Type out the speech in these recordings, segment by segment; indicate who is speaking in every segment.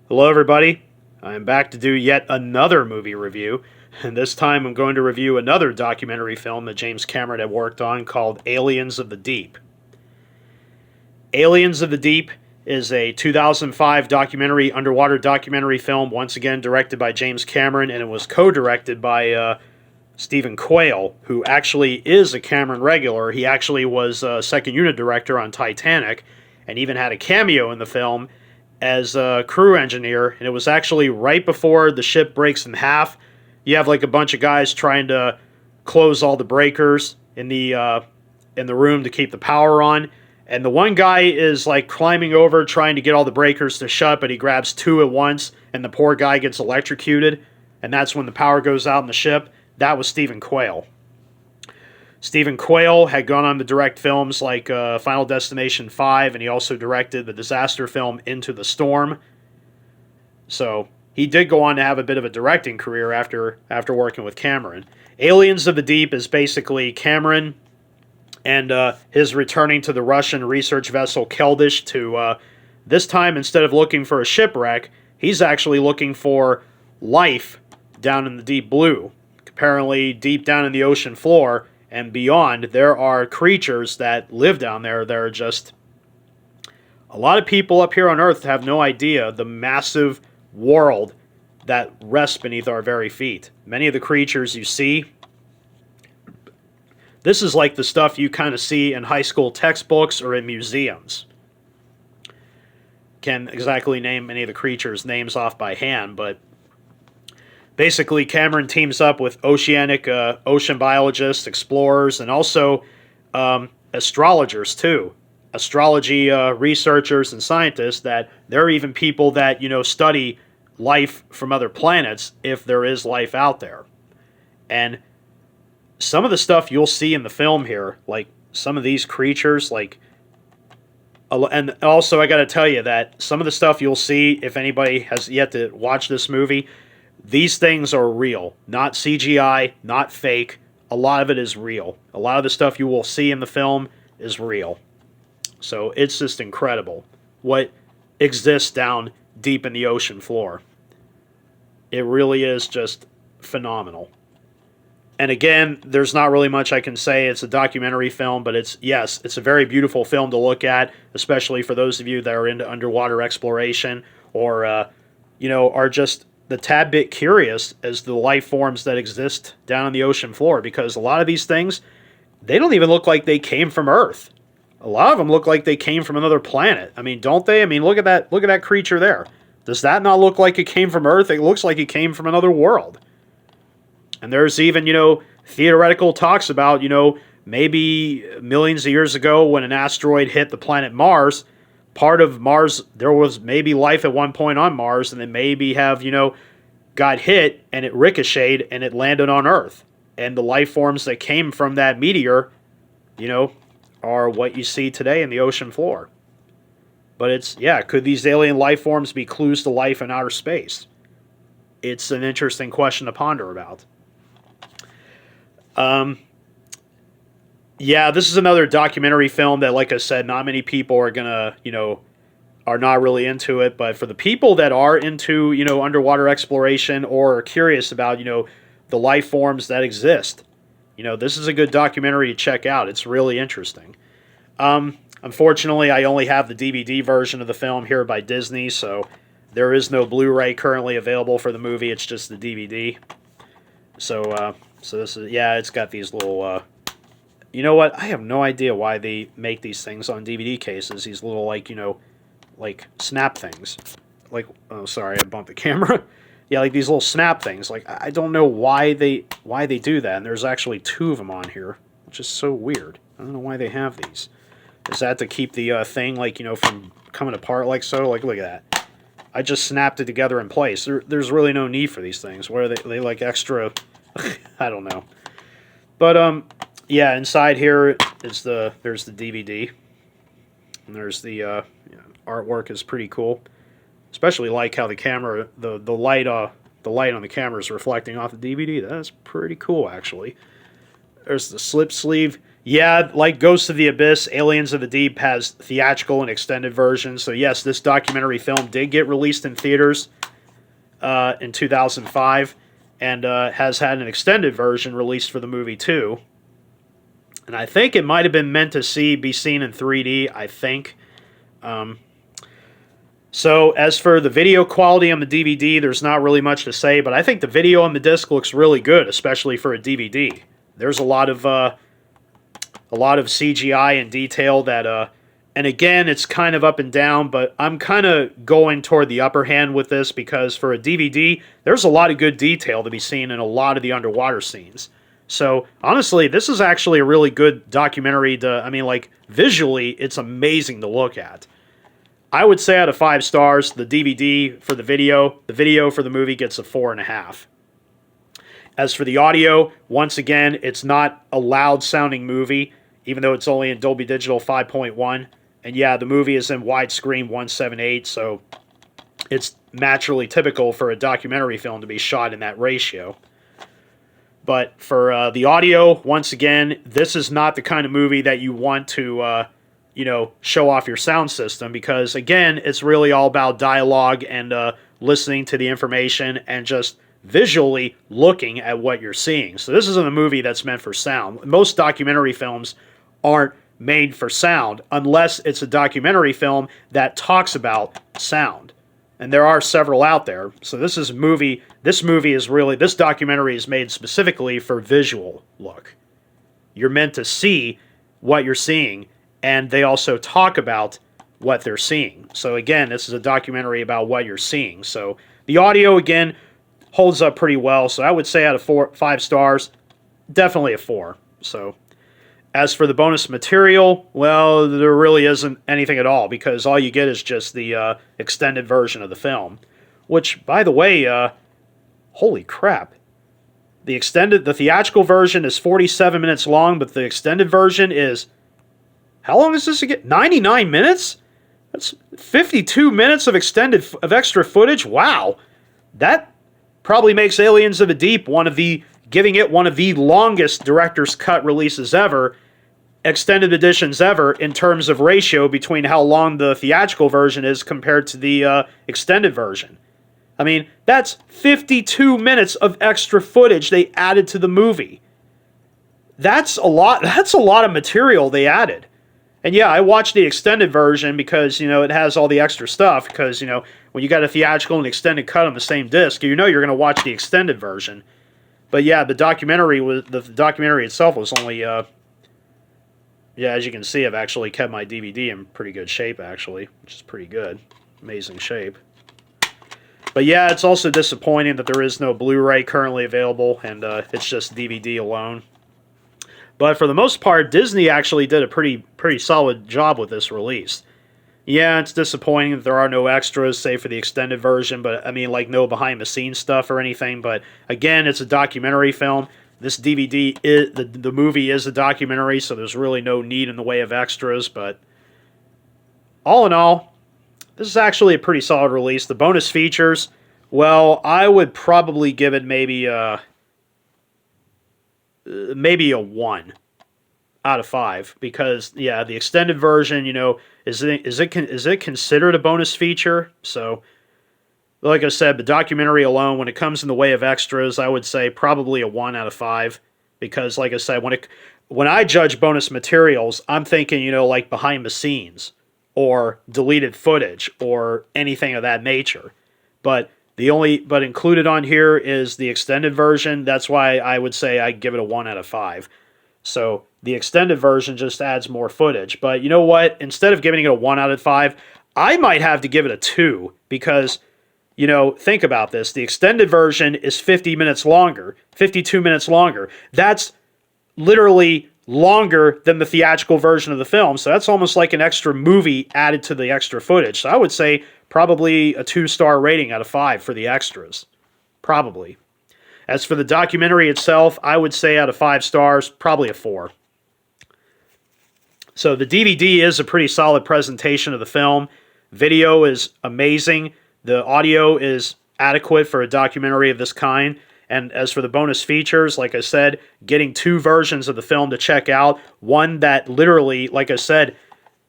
Speaker 1: Hello, everybody. I'm back to do yet another movie review, and this time I'm going to review another documentary film that James Cameron had worked on called Aliens of the Deep. Aliens of the Deep is a 2005 underwater documentary film, once again directed by James Cameron, and it was co-directed by Stephen Quayle, who actually is a Cameron regular. He actually was a second unit director on Titanic, and even had a cameo in the film as a crew engineer, and it was actually right before the ship breaks in half. You have like a bunch of guys trying to close all the breakers in the room to keep the power on, and the one guy is like climbing over trying to get all the breakers to shut, but he grabs two at once, and the poor guy gets electrocuted, and that's when the power goes out in the ship. That was Stephen Quayle. Stephen Quayle had gone on to direct films like Final Destination 5, and he also directed the disaster film Into the Storm. So he did go on to have a bit of a directing career after working with Cameron. Aliens of the Deep is basically Cameron and his returning to the Russian research vessel Keldysh to, this time, instead of looking for a shipwreck, he's actually looking for life down in the deep blue. Apparently, deep down in the ocean floor and beyond, there are creatures that live down there that are just... A lot of people up here on Earth have no idea the massive world that rests beneath our very feet. Many of the creatures you see, this is like the stuff you kind of see in high school textbooks or in museums. Can't exactly name any of the creatures' names off by hand, but basically, Cameron teams up with ocean biologists, explorers, and also astrologers, too. Astrology researchers and scientists, that there are even people that, study life from other planets if there is life out there. And some of the stuff you'll see in the film here, like some of these creatures, and also I got to tell you that some of the stuff you'll see, if anybody has yet to watch this movie, these things are real, not CGI, not fake. A lot of it is real. A lot of the stuff you will see in the film is real. So it's just incredible what exists down deep in the ocean floor. It really is just phenomenal. And again, there's not really much I can say. It's a documentary film, but it's a very beautiful film to look at, especially for those of you that are into underwater exploration or, are just the tad bit curious as to the life forms that exist down on the ocean floor, because a lot of these things, they don't even look like they came from Earth. A lot of them look like they came from another planet. I mean, don't they? I mean, look at that creature there. Does that not look like it came from Earth? It looks like it came from another world. And there's even, theoretical talks about, maybe millions of years ago when an asteroid hit the planet Mars, part of Mars, there was maybe life at one point on Mars, and then maybe got hit, and it ricocheted, and it landed on Earth. And the life forms that came from that meteor, are what you see today in the ocean floor. But could these alien life forms be clues to life in outer space? It's an interesting question to ponder about. This is another documentary film that, like I said, not many people are gonna, are not really into it. But for the people that are into, underwater exploration or are curious about, the life forms that exist, this is a good documentary to check out. It's really interesting. Unfortunately, I only have the DVD version of the film here by Disney, so there is no Blu-ray currently available for the movie. It's just the DVD. So this is, it's got these little, you know what? I have no idea why they make these things on DVD cases. These little, like snap things. Like, oh, sorry, I bumped the camera. Yeah, like these little snap things. Like, I don't know why they do that. And there's actually two of them on here, which is so weird. I don't know why they have these. Is that to keep the thing, from coming apart like so? Like, look at that. I just snapped it together in place. There's really no need for these things. What are they like extra? I don't know. But inside here is there's the DVD, and there's the artwork is pretty cool. Especially like how the camera, the light on the camera is reflecting off the DVD. That's pretty cool, actually. There's the slip sleeve. Yeah, like Ghost of the Abyss, Aliens of the Deep has theatrical and extended versions. So yes, this documentary film did get released in theaters in 2005, and has had an extended version released for the movie too. And I think it might have been meant to be seen in 3D. I think. So as for the video quality on the DVD, there's not really much to say, but I think the video on the disc looks really good, especially for a DVD. There's a lot of CGI and detail that, and again, it's kind of up and down, but I'm kind of going toward the upper hand with this because for a DVD, there's a lot of good detail to be seen in a lot of the underwater scenes. So honestly, this is actually a really good documentary I mean, like visually, it's amazing to look at. I would say out of 5 stars, the DVD for the video for the movie gets a 4.5. As for the audio, once again, it's not a loud sounding movie, even though it's only in Dolby Digital 5.1. And yeah, the movie is in widescreen 1:7:8, so it's naturally typical for a documentary film to be shot in that ratio. But for the audio, once again, this is not the kind of movie that you want to show off your sound system because, again, it's really all about dialogue and listening to the information and just visually looking at what you're seeing. So this isn't a movie that's meant for sound. Most documentary films aren't made for sound unless it's a documentary film that talks about sound. And there are several out there. So this documentary is made specifically for visual look. You're meant to see what you're seeing, and they also talk about what they're seeing. So again, this is a documentary about what you're seeing. So the audio, again, holds up pretty well. So I would say out of 5 stars, definitely a 4. So as for the bonus material, well, there really isn't anything at all because all you get is just the extended version of the film. Which, by the way, holy crap. The theatrical version is 47 minutes long, but the extended version is... How long is this again? 99 minutes? That's 52 minutes of extra footage? Wow. That probably makes Aliens of the Deep giving it one of the longest director's cut releases ever, extended editions ever, in terms of ratio between how long the theatrical version is compared to the extended version. I mean, that's 52 minutes of extra footage they added to the movie. That's a lot of material they added. And yeah, I watched the extended version because, it has all the extra stuff. Because, when you got a theatrical and extended cut on the same disc, you're going to watch the extended version. But yeah, the documentary itself was only, as you can see, I've actually kept my DVD in pretty good shape, actually, which is pretty good. Amazing shape. But yeah, it's also disappointing that there is no Blu-ray currently available, and it's just DVD alone. But for the most part, Disney actually did a pretty solid job with this release. Yeah, it's disappointing that there are no extras, save for the extended version, but I mean, like no behind-the-scenes stuff or anything. But again, it's a documentary film. This DVD, the movie is a documentary, so there's really no need in the way of extras. But all in all, this is actually a pretty solid release. The bonus features, well, I would probably give it maybe a 1 out of 5 because the extended version, is it considered a bonus feature? So like I said, the documentary alone, when it comes in the way of extras, I would say probably a 1 out of 5 because like I said, when I judge bonus materials, I'm thinking, like behind the scenes or deleted footage or anything of that nature. But included on here is the extended version. That's why I would say I give it a 1 out of 5. So the extended version just adds more footage. But you know what? Instead of giving it a 1 out of 5, I might have to give it a 2 because, think about this. The extended version is 52 minutes longer. That's literally longer than the theatrical version of the film. So that's almost like an extra movie added to the extra footage. So I would say probably a 2-star rating out of 5 for the extras. Probably. As for the documentary itself, I would say out of 5 stars, probably a 4. So the DVD is a pretty solid presentation of the film. Video is amazing. The audio is adequate for a documentary of this kind. And as for the bonus features, like I said, getting 2 versions of the film to check out. One that literally, like I said,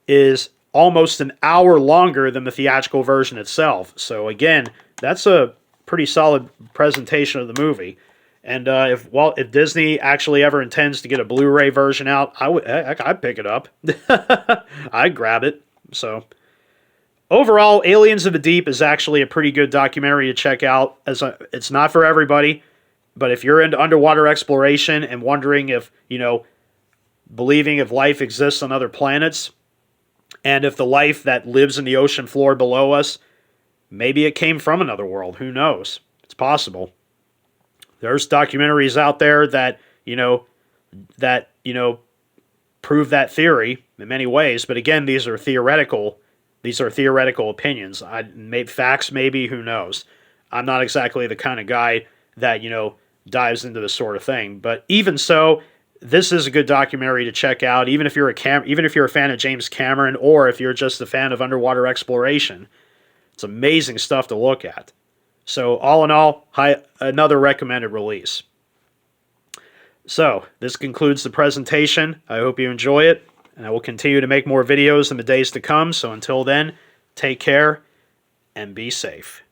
Speaker 1: is almost an hour longer than the theatrical version itself. So again, that's a pretty solid presentation of the movie. And if Disney actually ever intends to get a Blu-ray version out, I'd pick it up. I'd grab it. So overall, Aliens of the Deep is actually a pretty good documentary to check out. It's not for everybody, but if you're into underwater exploration and wondering if, believing if life exists on other planets, and if the life that lives in the ocean floor below us, maybe it came from another world. Who knows? It's possible. There's documentaries out there that, prove that theory in many ways. But again, these are theoretical. These are theoretical opinions. Facts, maybe, who knows? I'm not exactly the kind of guy that, dives into this sort of thing. But even so, this is a good documentary to check out, even if you're a fan of James Cameron, or if you're just a fan of underwater exploration. It's amazing stuff to look at. So all in all, another recommended release. So this concludes the presentation. I hope you enjoy it, and I will continue to make more videos in the days to come. So until then, take care and be safe.